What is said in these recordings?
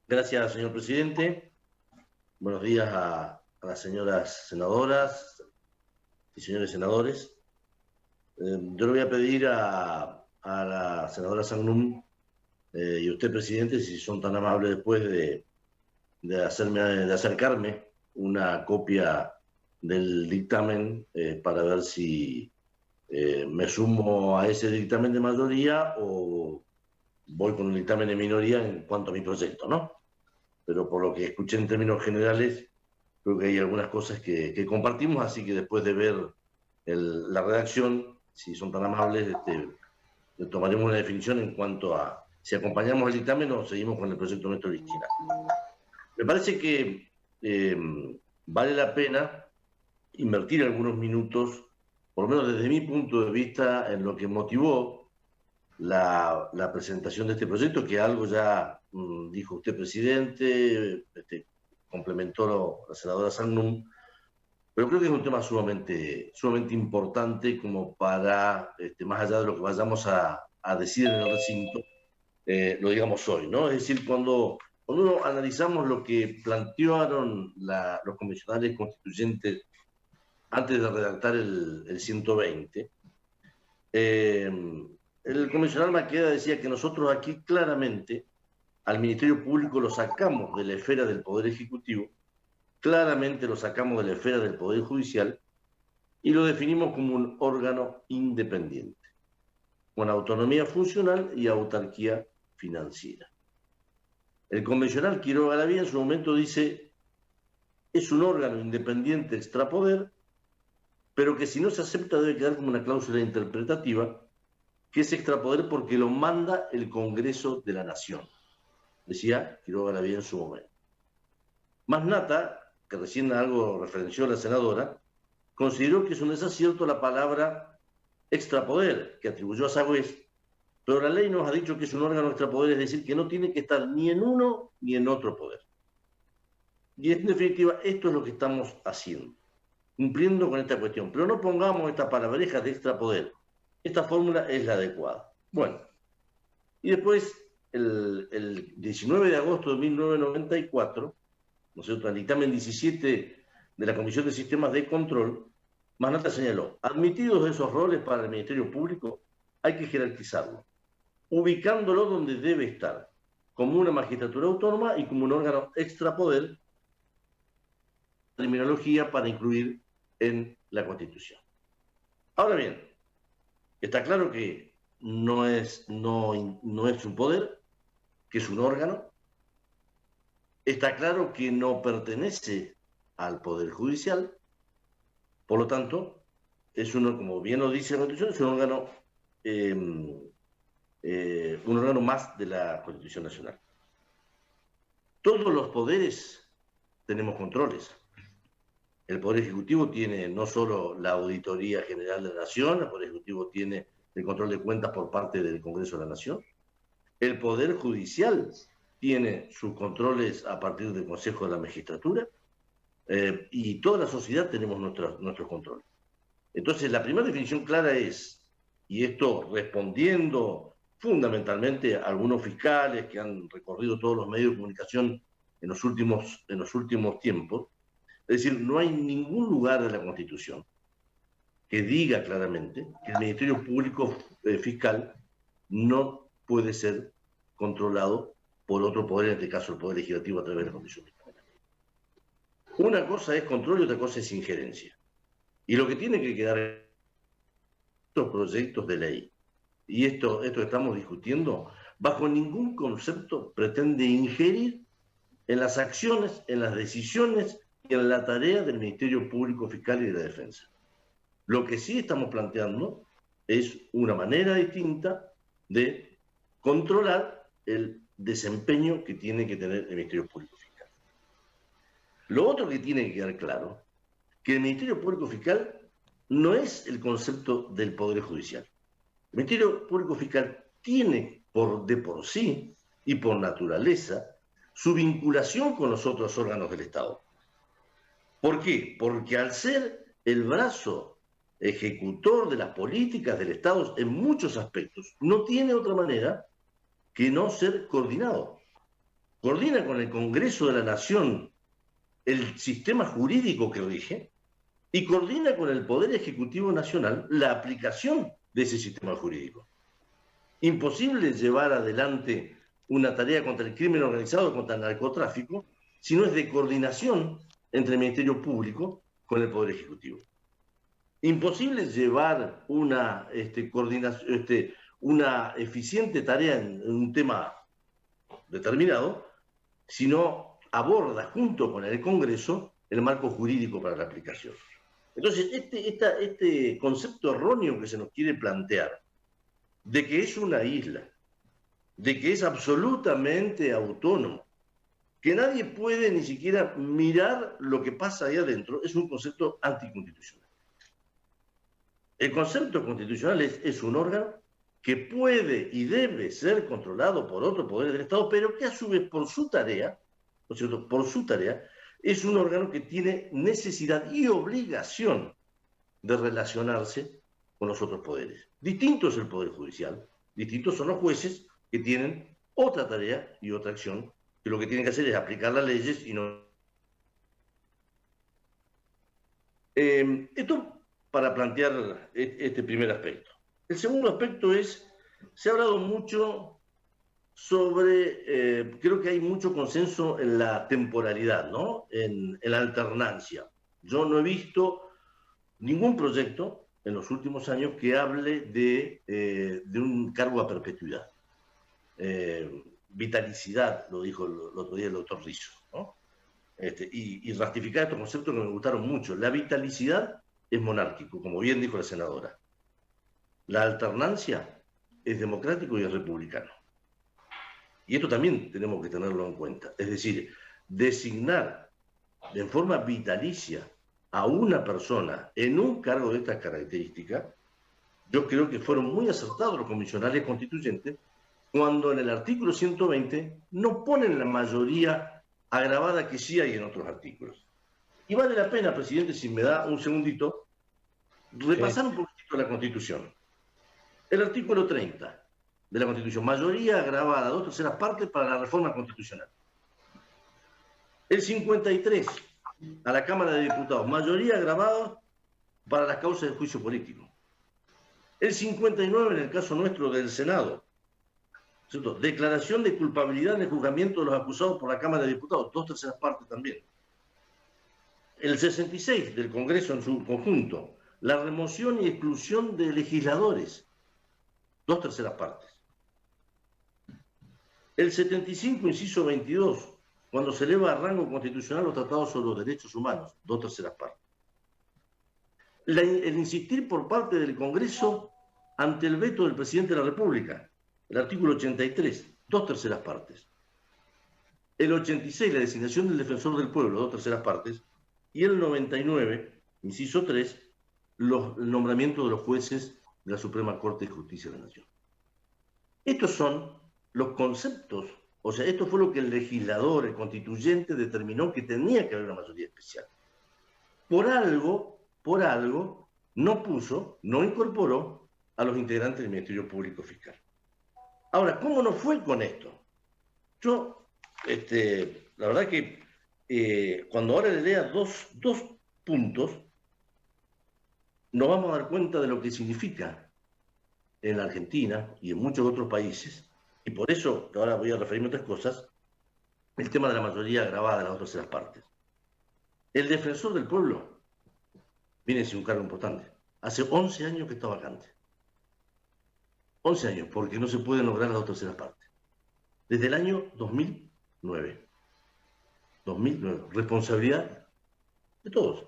Gracias, señor presidente. Buenos días a las señoras senadoras y señores senadores. Yo le voy a pedir a la senadora Sangnum y a usted, presidente, si son tan amables después de acercarme una copia del dictamen para ver si me sumo a ese dictamen de mayoría o voy con un dictamen de minoría en cuanto a mi proyecto, ¿no? Pero por lo que escuché en términos generales, creo que hay algunas cosas que compartimos, así que después de ver la redacción, si son tan amables, tomaremos una definición en cuanto a si acompañamos el dictamen o seguimos con el proyecto nuestro original. Me parece que vale la pena invertir algunos minutos, por lo menos desde mi punto de vista, en lo que motivó la presentación de este proyecto, que algo ya dijo usted, presidente, complementó la senadora Sangnum, pero creo que es un tema sumamente importante como para, más allá de lo que vayamos a decir en el recinto, lo digamos hoy, ¿no? Es decir, cuando uno analizamos lo que plantearon los convencionales constituyentes antes de redactar el 120, el convencional Maqueda decía que nosotros aquí claramente al Ministerio Público lo sacamos de la esfera del Poder Ejecutivo, claramente lo sacamos de la esfera del Poder Judicial y lo definimos como un órgano independiente, con autonomía funcional y autarquía financiera. El convencional Quiroga Lavía en su momento dice, es un órgano independiente extrapoder, pero que si no se acepta debe quedar como una cláusula interpretativa, que es extrapoder porque lo manda el Congreso de la Nación, decía Quiroga Lavía en su momento. Masnata, que recién algo referenció a la senadora, consideró que es un desacierto la palabra extrapoder que atribuyó a Sagüez, pero la ley nos ha dicho que es un órgano extrapoder, es decir, que no tiene que estar ni en uno ni en otro poder. Y en definitiva, esto es lo que estamos haciendo, cumpliendo con esta cuestión. Pero no pongamos esta palabreja de extrapoder. Esta fórmula es la adecuada. Bueno, y después, el 19 de agosto de 1994, ¿no es cierto?, el dictamen 17 de la Comisión de Sistemas de Control, Masnata señaló, admitidos esos roles para el Ministerio Público, hay que jerarquizarlo, ubicándolo donde debe estar, como una magistratura autónoma y como un órgano extrapoder, terminología para incluir en la Constitución. Ahora bien, está claro que no es un poder, que es un órgano. Está claro que no pertenece al Poder Judicial, por lo tanto, es uno, como bien lo dice la Constitución, es un órgano más de la Constitución Nacional. Todos los poderes tenemos controles. El Poder Ejecutivo tiene no solo la Auditoría General de la Nación, el Poder Ejecutivo tiene el control de cuentas por parte del Congreso de la Nación. El Poder Judicial tiene sus controles a partir del Consejo de la Magistratura y toda la sociedad tenemos nuestros controles. Entonces, la primera definición clara es, y esto respondiendo fundamentalmente a algunos fiscales que han recorrido todos los medios de comunicación en los últimos tiempos, es decir, no hay ningún lugar de la Constitución que diga claramente que el Ministerio Público Fiscal no puede ser controlado por otro poder, en este caso el Poder Legislativo a través de la Comisión Bicameral. Una cosa es control y otra cosa es injerencia. Y lo que tiene que quedar en estos proyectos de ley, y esto que estamos discutiendo, bajo ningún concepto pretende ingerir en las acciones, en las decisiones y en la tarea del Ministerio Público Fiscal y de la Defensa. Lo que sí estamos planteando es una manera distinta de controlar el desempeño que tiene que tener el Ministerio Público Fiscal. Lo otro que tiene que quedar claro, que el Ministerio Público Fiscal no es el concepto del Poder Judicial. El Ministerio Público Fiscal tiene de por sí y por naturaleza su vinculación con los otros órganos del Estado. ¿Por qué? Porque al ser el brazo ejecutor de las políticas del Estado en muchos aspectos, no tiene otra manera que no ser coordinado coordina con el Congreso de la Nación el sistema jurídico que rige y coordina con el Poder Ejecutivo Nacional la aplicación de ese sistema jurídico. Imposible llevar adelante una tarea contra el crimen organizado, contra el narcotráfico, si no es de coordinación entre el Ministerio Público con el Poder Ejecutivo. Imposible llevar una coordinación, una eficiente tarea en un tema determinado si no aborda junto con el Congreso el marco jurídico para la aplicación. Entonces, este concepto erróneo que se nos quiere plantear de que es una isla, de que es absolutamente autónomo, que nadie puede ni siquiera mirar lo que pasa ahí adentro, es un concepto anticonstitucional. El concepto constitucional es un órgano que puede y debe ser controlado por otro poder del Estado, pero que a su vez por su tarea, ¿no es cierto?, por su tarea, es un órgano que tiene necesidad y obligación de relacionarse con los otros poderes. Distinto es el Poder Judicial, distintos son los jueces que tienen otra tarea y otra acción, que lo que tienen que hacer es aplicar las leyes y no... Esto para plantear este primer aspecto. El segundo aspecto es, se ha hablado mucho sobre, creo que hay mucho consenso en la temporalidad, ¿no? En la alternancia. Yo no he visto ningún proyecto en los últimos años que hable de un cargo a perpetuidad. Vitalicidad, lo dijo el otro día el doctor Rizzo, ¿no? Y ratificar estos conceptos que me gustaron mucho. La vitalicidad es monárquico, como bien dijo la senadora. La alternancia es democrático y es republicano. Y esto también tenemos que tenerlo en cuenta. Es decir, designar en forma vitalicia a una persona en un cargo de estas características, yo creo que fueron muy acertados los comisionales constituyentes cuando en el artículo 120 no ponen la mayoría agravada que sí hay en otros artículos. Y vale la pena, presidente, si me da un segundito, repasar un poquito la Constitución. El artículo 30 de la Constitución, mayoría agravada, 2/3 partes para la reforma constitucional. El 53, a la Cámara de Diputados, mayoría agravada para las causas de juicio político. El 59, en el caso nuestro del Senado, ¿cierto?, declaración de culpabilidad en el juzgamiento de los acusados por la Cámara de Diputados, 2/3 partes también. El 66 del Congreso en su conjunto, la remoción y exclusión de legisladores, 2/3 partes. El 75, inciso 22, cuando se eleva a rango constitucional los tratados sobre los derechos humanos, 2/3 partes. El insistir por parte del Congreso ante el veto del presidente de la República, el artículo 83, 2/3 partes. El 86, la designación del defensor del pueblo, 2/3 partes. Y el 99, inciso 3, el nombramiento de los jueces de la Suprema Corte de Justicia de la Nación. Estos son los conceptos, o sea, esto fue lo que el legislador, el constituyente, determinó que tenía que haber una mayoría especial. Por algo, no incorporó a los integrantes del Ministerio Público Fiscal. Ahora, ¿cómo nos fue con esto? Yo, la verdad que cuando ahora le lea dos puntos, nos vamos a dar cuenta de lo que significa en la Argentina y en muchos otros países, y por eso, ahora voy a referirme a otras cosas, el tema de la mayoría agravada de las 2/3 partes. El defensor del pueblo viene sin un cargo importante. Hace 11 años que está vacante. 11 años, porque no se pueden lograr las 2/3 partes. Desde el año 2009. 2009. Responsabilidad de todos.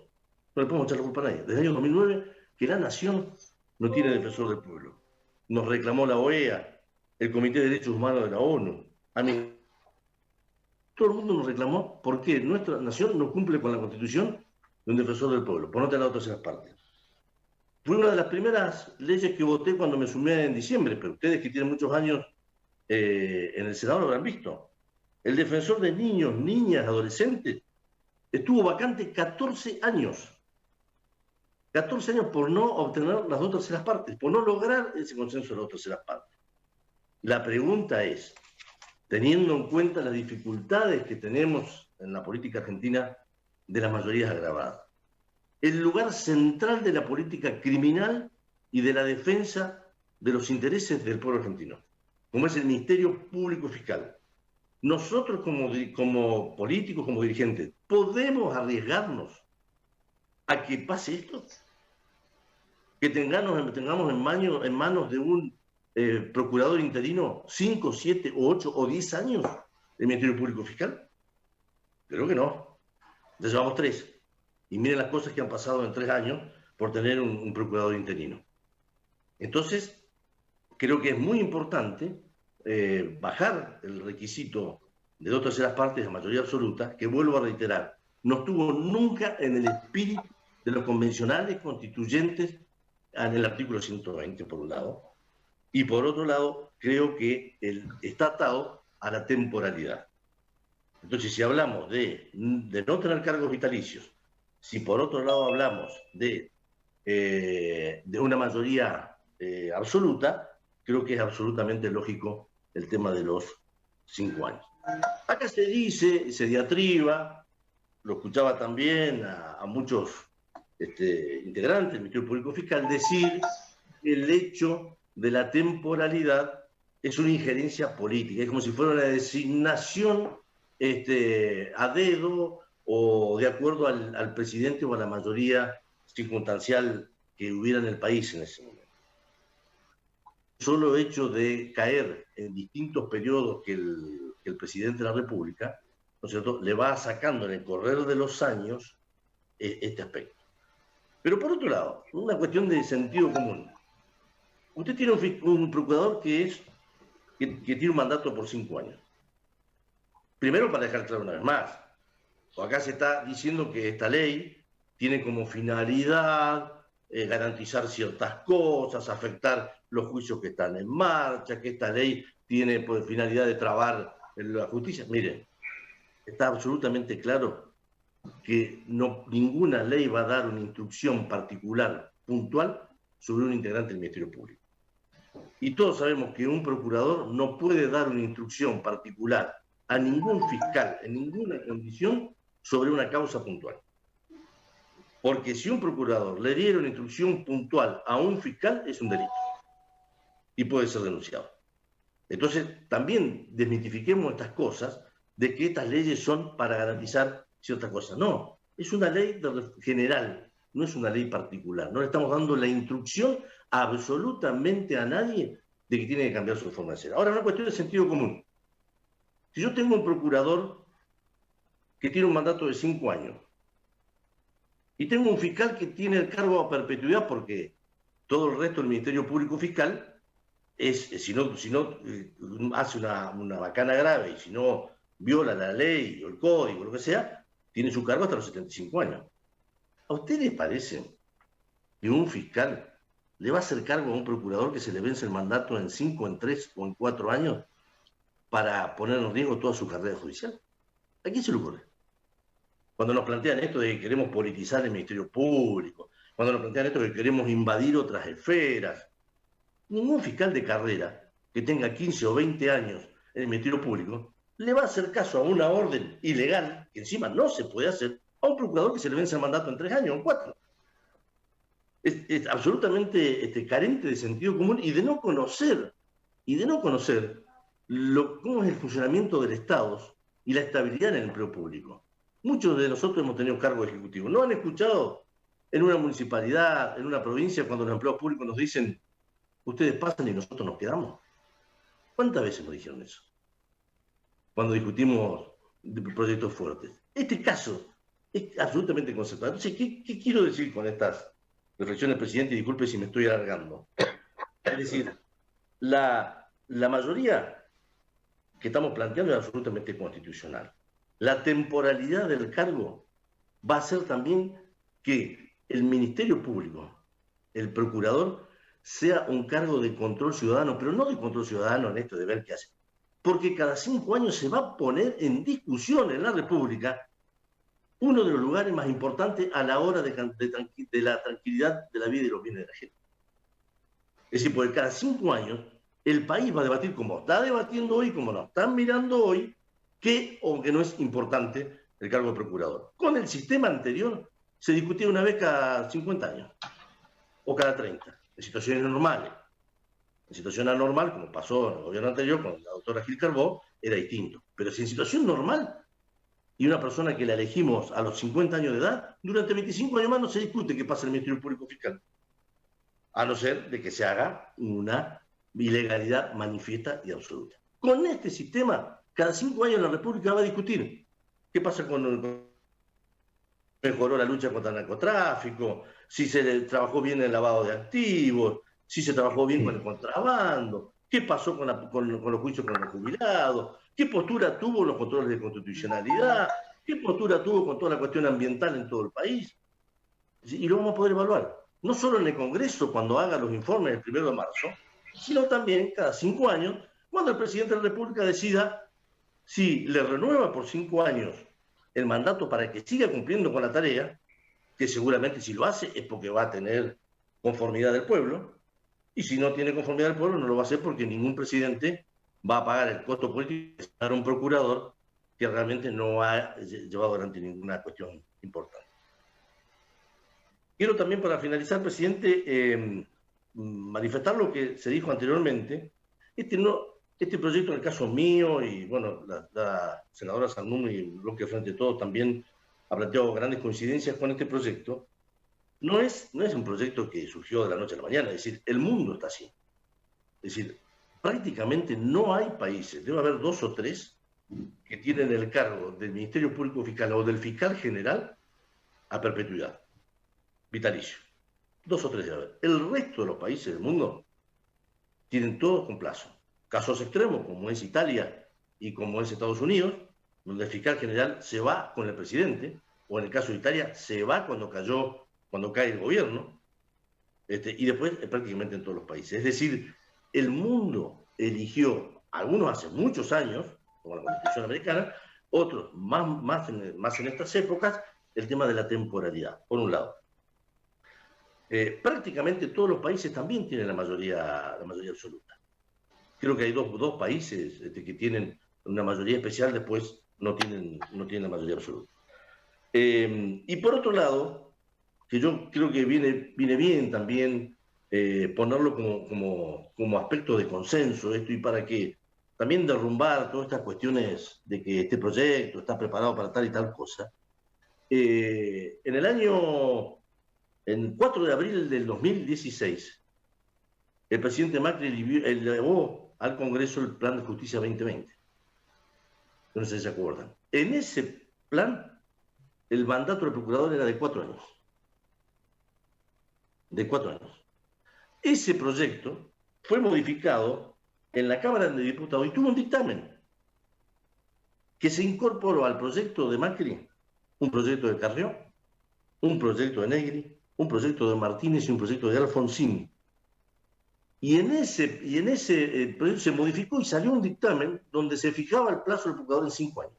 No le podemos echar la culpa a nadie. Desde el año 2009 que la Nación no tiene defensor del pueblo. Nos reclamó la OEA, el Comité de Derechos Humanos de la ONU. A mí, todo el mundo nos reclamó porque nuestra nación no cumple con la Constitución de un defensor del pueblo, por no tener las 2/3 partes. Fue una de las primeras leyes que voté cuando me sumé en diciembre, pero ustedes que tienen muchos años en el Senado lo habrán visto. El defensor de niños, niñas, adolescentes, estuvo vacante 14 años. 14 años por no obtener las 2/3 partes, por no lograr ese consenso de las 2/3 partes. La pregunta es, teniendo en cuenta las dificultades que tenemos en la política argentina de las mayorías agravadas. El lugar central de la política criminal y de la defensa de los intereses del pueblo argentino, como es el Ministerio Público Fiscal. Nosotros como políticos, como dirigentes, ¿podemos arriesgarnos a que pase esto? Que tengamos en manos de un procurador interino 5, 7, 8 o 10 años del Ministerio Público Fiscal. Creo que no. Ya llevamos 3. Y miren las cosas que han pasado en 3 años por tener un procurador interino. Entonces, creo que es muy importante bajar el requisito de 2/3 partes de mayoría absoluta, que vuelvo a reiterar, no estuvo nunca en el espíritu de los convencionales constituyentes en el artículo 120, por un lado, y por otro lado, creo que está atado a la temporalidad. Entonces, si hablamos de no tener cargos vitalicios, si por otro lado hablamos de una mayoría absoluta, creo que es absolutamente lógico el tema de los 5 años. Acá se dice, se diatriba, lo escuchaba también a muchos integrantes del Ministerio Público Fiscal decir que el hecho de la temporalidad es una injerencia política, es como si fuera una designación a dedo o de acuerdo al presidente o a la mayoría circunstancial que hubiera en el país en ese momento. Solo hecho de caer en distintos periodos que el presidente de la República, ¿no es cierto?, le va sacando en el correr de los años este aspecto. Pero por otro lado, una cuestión de sentido común. Usted tiene un procurador que tiene un mandato por 5 años. Primero, para dejar claro una vez más, acá se está diciendo que esta ley tiene como finalidad garantizar ciertas cosas, afectar los juicios que están en marcha, que esta ley tiene por finalidad de trabar la justicia. Miren, está absolutamente claro que ninguna ley va a dar una instrucción particular, puntual, sobre un integrante del Ministerio Público. Y todos sabemos que un procurador no puede dar una instrucción particular a ningún fiscal, en ninguna condición, sobre una causa puntual. Porque si un procurador le diera una instrucción puntual a un fiscal, es un delito. Y puede ser denunciado. Entonces, también desmitifiquemos estas cosas de que estas leyes son para garantizar ciertas cosas. No, es una ley general, no es una ley particular. No le estamos dando la instrucción absolutamente a nadie de que tiene que cambiar su forma de ser. Ahora, una cuestión de sentido común. Si yo tengo un procurador que tiene un mandato de 5 años y tengo un fiscal que tiene el cargo a perpetuidad porque todo el resto del Ministerio Público Fiscal si no hace una bacana grave y si no viola la ley o el código, lo que sea, tiene su cargo hasta los 75 años. ¿A usted les parece que un fiscal le va a hacer cargo a un procurador que se le vence el mandato en 5, en 3 o en 4 años para poner en riesgo toda su carrera judicial? ¿A quién se le ocurre? Cuando nos plantean esto de que queremos politizar el Ministerio Público, cuando nos plantean esto de que queremos invadir otras esferas, ningún fiscal de carrera que tenga 15 o 20 años en el Ministerio Público le va a hacer caso a una orden ilegal, que encima no se puede hacer, a un procurador que se le vence el mandato en 3 años o en 4. Es absolutamente carente de sentido común y de no conocer cómo es el funcionamiento del Estado y la estabilidad en el empleo público. Muchos de nosotros hemos tenido cargos ejecutivos. ¿No han escuchado en una municipalidad, en una provincia, cuando los empleados públicos nos dicen ustedes pasan y nosotros nos quedamos? ¿Cuántas veces nos dijeron eso? Cuando discutimos de proyectos fuertes. Este caso es absolutamente conceptual. Entonces, ¿qué quiero decir con estas reflexiones, presidente? Y disculpe si me estoy alargando. Es decir, la mayoría que estamos planteando es absolutamente constitucional. La temporalidad del cargo va a ser también que el Ministerio Público, el procurador, sea un cargo de control ciudadano, pero no de control ciudadano en esto de ver qué hace. Porque cada 5 años se va a poner en discusión en la República uno de los lugares más importantes a la hora de la tranquilidad de la vida y los bienes de la gente. Es decir, porque cada 5 años el país va a debatir como está debatiendo hoy, como nos están mirando hoy, que, aunque no es importante, el cargo de procurador. Con el sistema anterior se discutía una vez cada 50 años o cada 30, en situaciones normales. En situación anormal, como pasó en el gobierno anterior con la doctora Gil Carbó, era distinto. Pero si en situación normal, y una persona que la elegimos a los 50 años de edad, durante 25 años más no se discute qué pasa en el Ministerio Público Fiscal, a no ser de que se haga una ilegalidad manifiesta y absoluta. Con este sistema, cada 5 años la República va a discutir qué pasa con mejoró la lucha contra el narcotráfico, si se trabajó bien el lavado de activos, si se trabajó bien con el contrabando, qué pasó con los juicios con los jubilados, qué postura tuvo los controles de constitucionalidad, qué postura tuvo con toda la cuestión ambiental en todo el país. Y lo vamos a poder evaluar, no solo en el Congreso cuando haga los informes el 1 de marzo, sino también cada 5 años, cuando el presidente de la República decida si le renueva por 5 años el mandato para que siga cumpliendo con la tarea, que seguramente si lo hace es porque va a tener conformidad del pueblo, y si no tiene conformidad del pueblo no lo va a hacer porque ningún presidente va a pagar el costo político de estar un procurador que realmente no ha llevado adelante ninguna cuestión importante. Quiero también, para finalizar, presidente, manifestar lo que se dijo anteriormente. Este proyecto, en el caso mío, y bueno, la senadora Sandún y el bloque Frente de Todos también ha planteado grandes coincidencias con este proyecto, no es un proyecto que surgió de la noche a la mañana, es decir, el mundo está así. Es decir, prácticamente no hay países, debe haber 2 o 3, que tienen el cargo del Ministerio Público Fiscal o del fiscal general a perpetuidad, vitalicio. 2 o 3 debe haber. El resto de los países del mundo tienen todos con plazo. Casos extremos, como es Italia y como es Estados Unidos, donde el fiscal general se va con el presidente, o en el caso de Italia, se va cuando cae el gobierno, y después prácticamente en todos los países. Es decir, el mundo eligió, algunos hace muchos años, como la Constitución americana, otros más en estas épocas, el tema de la temporalidad, por un lado. Prácticamente todos los países también tienen la mayoría absoluta. Creo que hay dos países que tienen una mayoría especial, después no tienen la mayoría absoluta. Y por otro lado, que yo creo que viene bien también ponerlo como aspecto de consenso esto, y para que también derrumbar todas estas cuestiones de que este proyecto está preparado para tal y tal cosa. En el 4 de abril del 2016, el presidente Macri elevó al Congreso el Plan de Justicia 2020. No sé si se acuerdan. En ese plan, el mandato del procurador era de 4 años. De 4 años. Ese proyecto fue modificado en la Cámara de Diputados y tuvo un dictamen que se incorporó al proyecto de Macri, un proyecto de Carrió, un proyecto de Negri, un proyecto de Martínez y un proyecto de Alfonsín. Y en ese proyecto se modificó y salió un dictamen donde se fijaba el plazo del procurador en 5 años.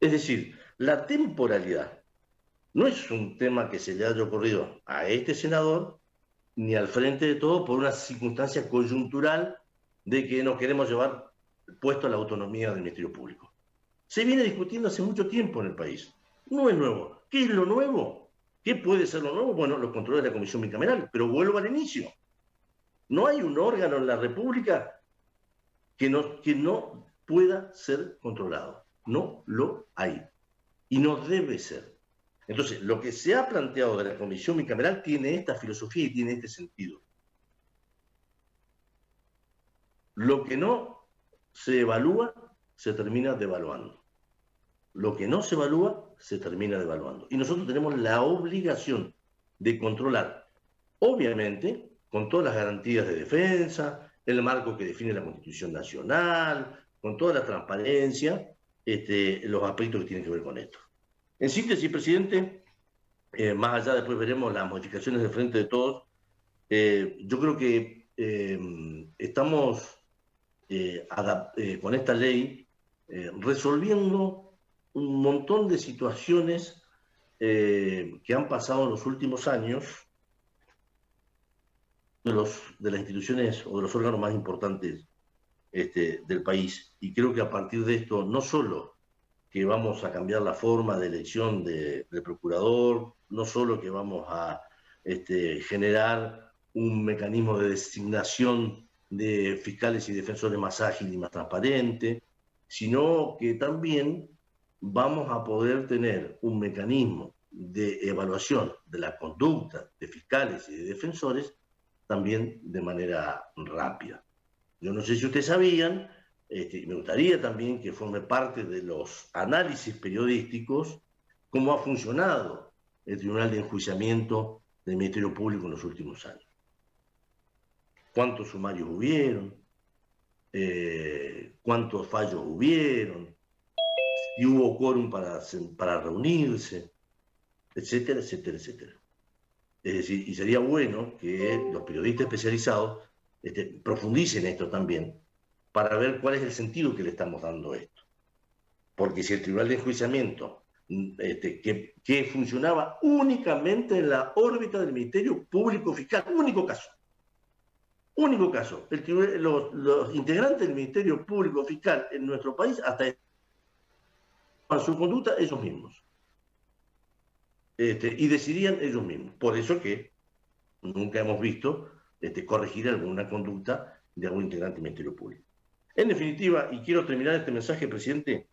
Es decir, la temporalidad no es un tema que se le haya ocurrido a este senador ni al Frente de Todos por una circunstancia coyuntural de que nos queremos llevar puesto a la autonomía del Ministerio Público. Se viene discutiendo hace mucho tiempo en el país. No es nuevo. ¿Qué es lo nuevo? ¿Qué puede ser lo nuevo? Bueno, los controles de la Comisión Bicameral. Pero vuelvo al inicio. No hay un órgano en la República que no pueda ser controlado. No lo hay. Y no debe ser. Entonces, lo que se ha planteado de la Comisión Bicameral tiene esta filosofía y tiene este sentido. Lo que no se evalúa, se termina devaluando. Lo que no se evalúa, se termina devaluando. Y nosotros tenemos la obligación de controlar, obviamente, con todas las garantías de defensa, el marco que define la Constitución Nacional, con toda la transparencia, los aspectos que tienen que ver con esto. En síntesis, presidente, más allá después veremos las modificaciones del Frente de Todos, yo creo que estamos con esta ley resolviendo un montón de situaciones que han pasado en los últimos años, de las instituciones o de los órganos más importantes del país. Y creo que a partir de esto, no solo que vamos a cambiar la forma de elección del procurador, no solo que vamos a generar un mecanismo de designación de fiscales y defensores más ágil y más transparente, sino que también vamos a poder tener un mecanismo de evaluación de la conducta de fiscales y de defensores también de manera rápida. Yo no sé si ustedes sabían, me gustaría también que forme parte de los análisis periodísticos cómo ha funcionado el Tribunal de Enjuiciamiento del Ministerio Público en los últimos años. ¿Cuántos sumarios hubieron? ¿Cuántos fallos hubieron? ¿Si hubo quórum para reunirse? Etcétera, etcétera, etcétera. Es decir, y sería bueno que los periodistas especializados profundicen esto también para ver cuál es el sentido que le estamos dando a esto. Porque si el Tribunal de Enjuiciamiento, que funcionaba únicamente en la órbita del Ministerio Público Fiscal, único caso, los integrantes del Ministerio Público Fiscal en nuestro país hasta su conducta ellos mismos. Y decidían ellos mismos. Por eso que nunca hemos visto corregir alguna conducta de algún integrante del Ministerio Público. En definitiva, y quiero terminar este mensaje, presidente,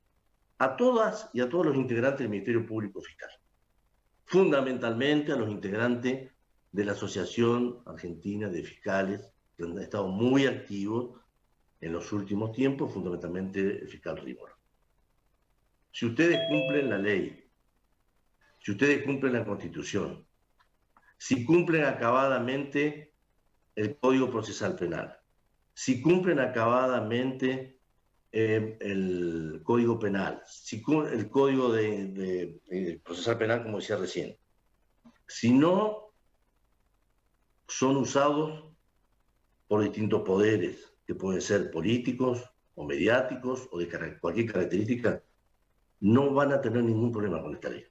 a todas y a todos los integrantes del Ministerio Público Fiscal, fundamentalmente a los integrantes de la Asociación Argentina de Fiscales, que han estado muy activos en los últimos tiempos, fundamentalmente el fiscal Rímolo. Si ustedes cumplen la ley, si ustedes cumplen la Constitución, si cumplen acabadamente el Código Procesal Penal, si cumplen acabadamente el Código Penal, si el Código de Procesal Penal, como decía recién, si no son usados por distintos poderes, que pueden ser políticos o mediáticos o de cualquier característica, no van a tener ningún problema con esta ley.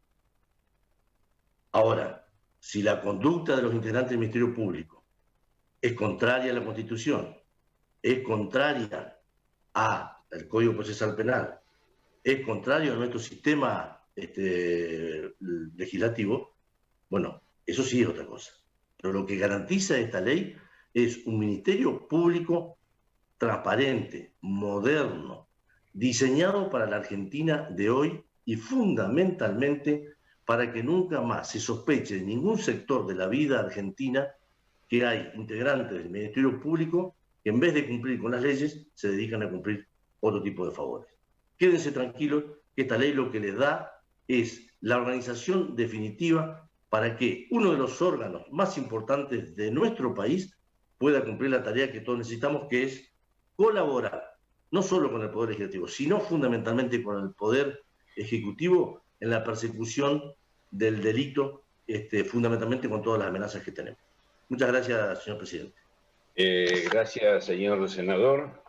Ahora, si la conducta de los integrantes del Ministerio Público es contraria a la Constitución, es contraria al Código Procesal Penal, es contrario a nuestro sistema legislativo, bueno, eso sí es otra cosa. Pero lo que garantiza esta ley es un Ministerio Público transparente, moderno, diseñado para la Argentina de hoy y fundamentalmente para que nunca más se sospeche de ningún sector de la vida argentina que hay integrantes del Ministerio Público que en vez de cumplir con las leyes se dedican a cumplir otro tipo de favores. Quédense tranquilos que esta ley lo que les da es la organización definitiva para que uno de los órganos más importantes de nuestro país pueda cumplir la tarea que todos necesitamos, que es colaborar, no solo con el Poder Legislativo, sino fundamentalmente con el Poder Ejecutivo en la persecución del delito, fundamentalmente con todas las amenazas que tenemos. Muchas gracias, señor presidente. Gracias, señor senador.